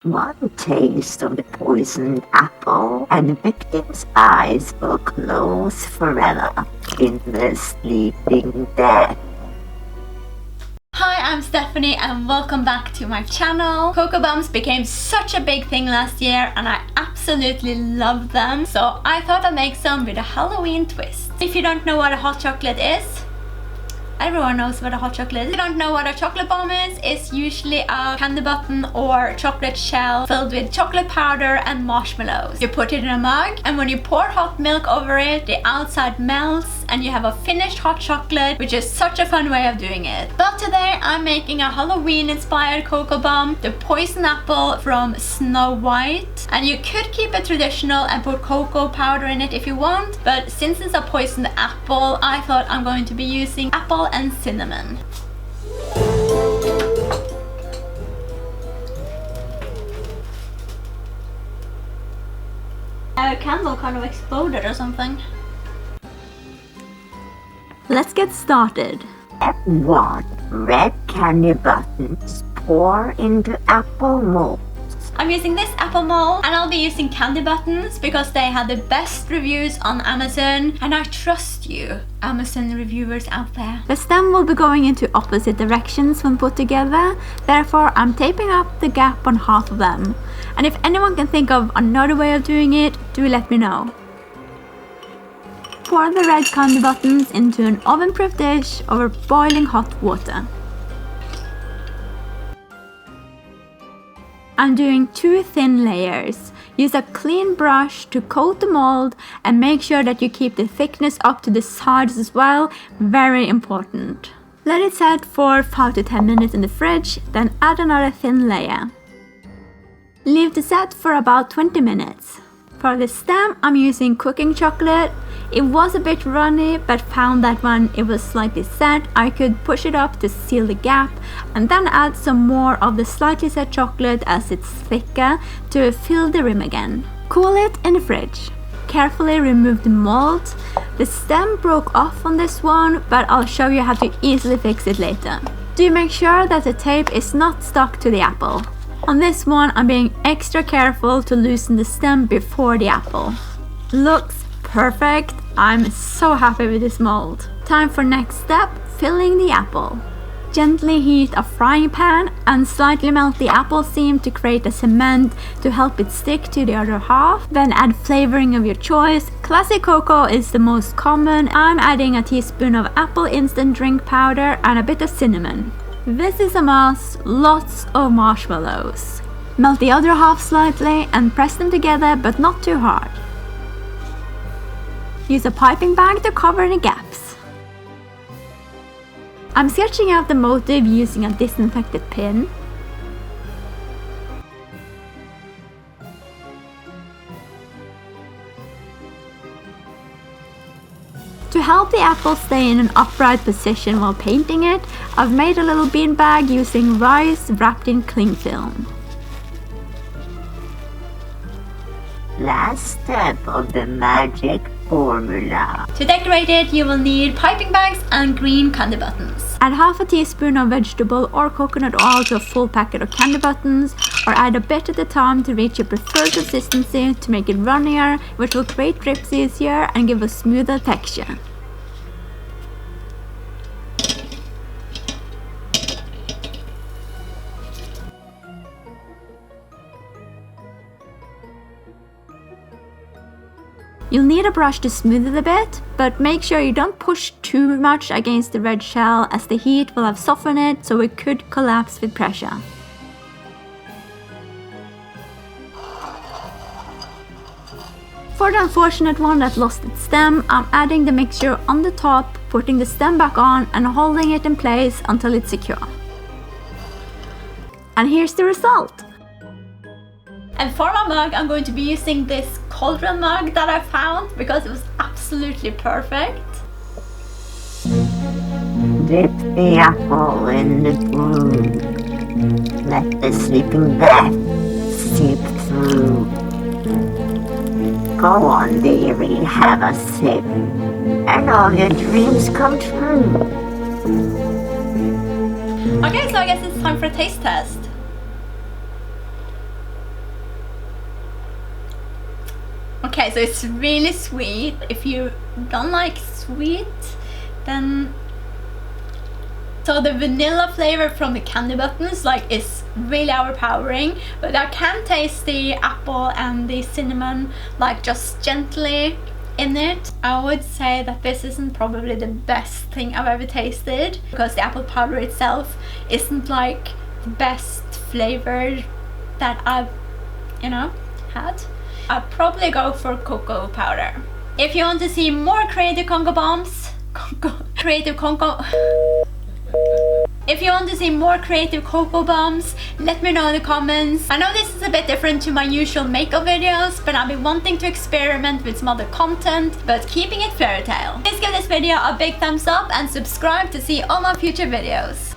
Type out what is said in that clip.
One taste of the poisoned apple, and the victim's eyes will close forever in the sleeping death. Hi, I'm Stephanie and welcome back to my channel. Cocoa bombs became such a big thing last year and I absolutely love them. So I thought I'd make some with a Halloween twist. If you don't know what a hot chocolate is, everyone knows what a hot chocolate is. If you don't know what a chocolate bomb is, it's usually a candy button or chocolate shell filled with chocolate powder and marshmallows. You put it in a mug, and when you pour hot milk over it, the outside melts and you have a finished hot chocolate, which is such a fun way of doing it. But today I'm making a Halloween inspired cocoa bomb, the poison apple from Snow White. And you could keep it traditional and put cocoa powder in it if you want, but since it's a poisoned apple, I thought I'm going to be using apple and cinnamon. Our candle kind of exploded or something. Let's get started. Step 1. Red candy buttons pour into apple mold. I'm using this apple mold and I'll be using candy buttons because they had the best reviews on Amazon and I trust you, Amazon reviewers out there. The stem will be going into opposite directions when put together, therefore I'm taping up the gap on half of them. And if anyone can think of another way of doing it, do let me know. Pour the red candy buttons into an oven-proof dish over boiling hot water. I'm doing 2 thin layers. Use a clean brush to coat the mold and make sure that you keep the thickness up to the sides as well, very important. Let it set for 5 to 10 minutes in the fridge, then add another thin layer. Leave to set for about 20 minutes. For the stem, I'm using cooking chocolate. It was a bit runny, but found that when it was slightly set, I could push it up to seal the gap and then add some more of the slightly set chocolate as it's thicker to fill the rim again. Cool it in the fridge. Carefully remove the mold. The stem broke off on this one, but I'll show you how to easily fix it later. Do make sure that the tape is not stuck to the apple. On this one, I'm being extra careful to loosen the stem before the apple. Looks perfect. I'm so happy with this mold. Time for next step, filling the apple. Gently heat a frying pan and slightly melt the apple seam to create a cement to help it stick to the other half. Then add flavoring of your choice. Classic cocoa is the most common. I'm adding a teaspoon of apple instant drink powder and a bit of cinnamon. This is a must, lots of marshmallows. Melt the other half slightly and press them together but not too hard. Use a piping bag to cover the gaps. I'm sketching out the motif using a disinfected pin. To help the apple stay in an upright position while painting it, I've made a little bean bag using rice wrapped in cling film. Last step of the magic formula. To decorate it, you will need piping bags and green candy buttons. Add half a teaspoon of vegetable or coconut oil to a full packet of candy buttons, or add a bit at a time to reach your preferred consistency to make it runnier, which will create drips easier and give a smoother texture. You'll need a brush to smooth it a bit, but make sure you don't push too much against the red shell as the heat will have softened it so it could collapse with pressure. For the unfortunate one that lost its stem, I'm adding the mixture on the top, putting the stem back on and holding it in place until it's secure. And here's the result! And for my mug, I'm going to be using this cauldron mug that I found because it was absolutely perfect. Dip the apple in the brew. Let the sleeping death seep through. Go on, dearie, have a sip, and all your dreams come true. Okay, so I guess it's time for a taste test. Okay, so it's really sweet. If you don't like sweet, then... So the vanilla flavor from the candy buttons like is really overpowering, but I can taste the apple and the cinnamon like just gently in it. I would say that this isn't probably the best thing I've ever tasted, because the apple powder itself isn't like the best flavor that I've, you know, had. I'd probably go for cocoa powder. If you want to see more creative Congo bombs, if you want to see more creative cocoa bombs, let me know in the comments. I know this is a bit different to my usual makeup videos, but I've been wanting to experiment with some other content, but keeping it fairy tale. Please give this video a big thumbs up and subscribe to see all my future videos.